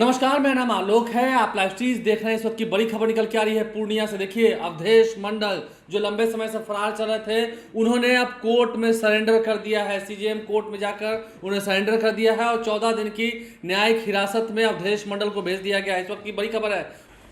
नमस्कार, मेरा नाम आलोक है। आप लाइव स्ट्रीज देख रहे हैं। इस वक्त की बड़ी खबर निकल के आ रही है पूर्णिया से। देखिए, अवधेश मंडल जो लंबे समय से फरार चल रहे थे, उन्होंने अब कोर्ट में सरेंडर कर दिया है। सीजेएम कोर्ट में जाकर उन्हें सरेंडर कर दिया है और 14 दिन की न्यायिक हिरासत में अवधेश मंडल को भेज दिया गया है। इस वक्त की बड़ी खबर है,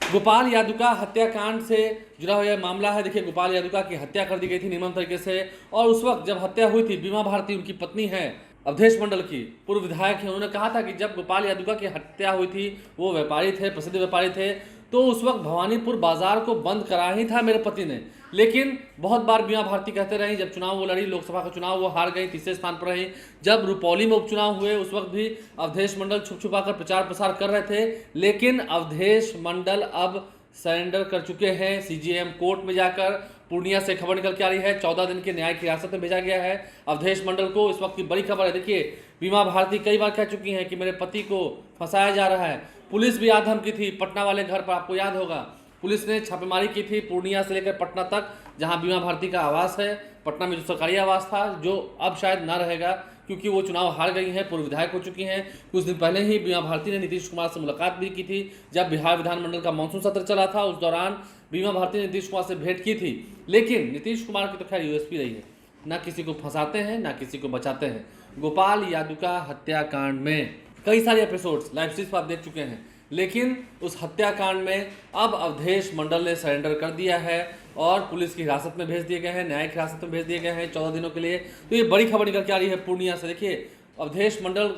गोपाल यादुका हत्याकांड से जुड़ा हुआ यह मामला है। देखिए, गोपाल यादुका की हत्या कर दी गई थी निर्मम तरीके से, और उस वक्त जब हत्या हुई थी, बीमा भारती उनकी पत्नी है, अवधेश मंडल की पूर्व विधायक है, उन्होंने कहा था कि जब गोपाल यादुका की हत्या हुई थी, वो व्यापारी थे, प्रसिद्ध व्यापारी थे, तो उस वक्त भवानीपुर बाजार को बंद करा ही था मेरे पति ने। लेकिन बहुत बार बीमा भारती कहते रही, जब चुनाव वो लड़ी, लोकसभा का चुनाव, वो हार गई, तीसरे स्थान पर रही। जब रुपौली में उपचुनाव हुए, उस वक्त भी अवधेश मंडल छुप छुपा कर प्रचार प्रसार कर रहे थे। लेकिन अवधेश मंडल अब सरेंडर कर चुके हैं सीजेएम कोर्ट में जाकर। पूर्णिया से खबर निकल के आ रही है, 14 दिन की न्यायिक हिरासत में भेजा गया है अवधेश मंडल को। इस वक्त की बड़ी खबर है। देखिए, बीमा भारती कई बार कह चुकी हैं कि मेरे पति को फंसाया जा रहा है। पुलिस भी आधम की थी पटना वाले घर पर, आपको याद होगा, पुलिस ने छापेमारी की थी पूर्णिया से लेकर पटना तक, जहां बीमा भारती का आवास है। पटना में जो सरकारी आवास था, जो अब शायद ना रहेगा क्योंकि वो चुनाव हार गई हैं, पूर्व विधायक हो चुकी हैं। कुछ दिन पहले ही बीमा भारती ने नीतीश कुमार से मुलाकात भी की थी। जब बिहार विधानमंडल का मानसून सत्र चला था, उस दौरान बीमा भारती ने नीतीश कुमार से भेंट की थी। लेकिन नीतीश कुमार की तो खैर यूएसपी रही है, ना किसी को फंसाते हैं ना किसी को बचाते हैं। गोपाल यादुका हत्याकांड में कई सारे एपिसोड्स लाइव स्ट्रीम पर आप देख चुके हैं, लेकिन उस हत्याकांड में अब अवधेश मंडल ने सरेंडर कर दिया है और पुलिस की हिरासत में भेज दिए गए हैं, न्यायिक हिरासत में भेज दिए गए हैं 14 दिनों के लिए। तो ये बड़ी खबर निकल के आ रही है पूर्णिया से। देखिए, अवधेश मंडल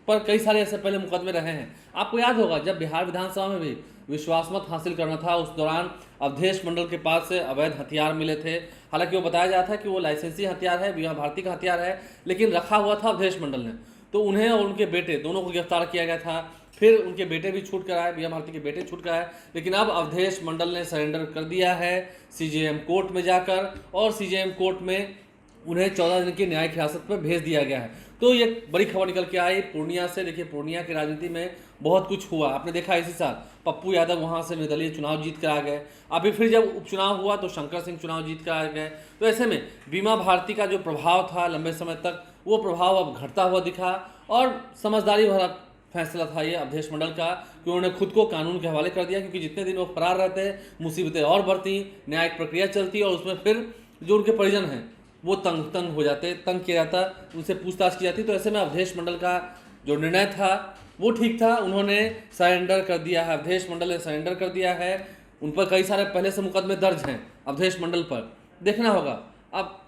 पर कई सारे ऐसे पहले मुकदमे रहे हैं। आपको याद होगा, जब बिहार विधानसभा में भी विश्वास मत हासिल करना था, उस दौरान अवधेश मंडल के पास से अवैध हथियार मिले थे। हालांकि वो बताया जाता है कि वो लाइसेंसी हथियार है, बीमा भारती का हथियार है, लेकिन रखा हुआ था अवधेश मंडल ने। तो उन्हें और उनके बेटे दोनों को गिरफ्तार किया गया था। फिर उनके बेटे भी छूट कर आए, बीमा भारती के बेटे छूट कर आए। लेकिन अब अवधेश मंडल ने सरेंडर कर दिया है सीजेएम कोर्ट में जाकर, और सीजेएम कोर्ट में उन्हें 14 दिन की न्यायिक हिरासत में भेज दिया गया है। तो ये बड़ी खबर निकल के आई पूर्णिया से। देखिए, पूर्णिया की राजनीति में बहुत कुछ हुआ। आपने देखा इसी साल पप्पू यादव वहाँ से निर्दलीय चुनाव जीत कर आ गए। अभी फिर जब उपचुनाव हुआ तो शंकर सिंह चुनाव जीत कर आ गए। तो ऐसे में बीमा भारती का जो प्रभाव था लंबे समय तक, वो प्रभाव अब घटता हुआ दिखा। और समझदारी भरा फैसला था ये अवधेश मंडल का कि उन्होंने खुद को कानून के हवाले कर दिया, क्योंकि जितने दिन वो फरार रहते, मुसीबतें और बढ़ती, न्यायिक प्रक्रिया चलती, और उसमें फिर जो उनके परिजन हैं वो तंग हो जाते, तंग किया जाता, उनसे पूछताछ की जाती। तो ऐसे में अवधेश मंडल का जो निर्णय था वो ठीक था। उन्होंने सरेंडर कर दिया है, अवधेश मंडल ने सरेंडर कर दिया है। उन पर कई सारे पहले से मुकदमे दर्ज हैं अवधेश मंडल पर। देखना होगा अब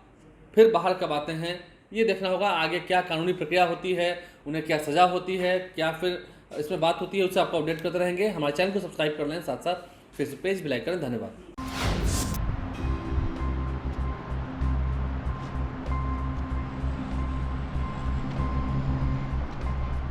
फिर बाहर कब आते हैं, ये देखना होगा आगे क्या कानूनी प्रक्रिया होती है, उन्हें क्या सज़ा होती है, क्या फिर इसमें बात होती है, उससे आपको अपडेट करते रहेंगे। हमारे चैनल को सब्सक्राइब कर लें, साथ साथ फेसबुक पेज भी लाइक करें। धन्यवाद।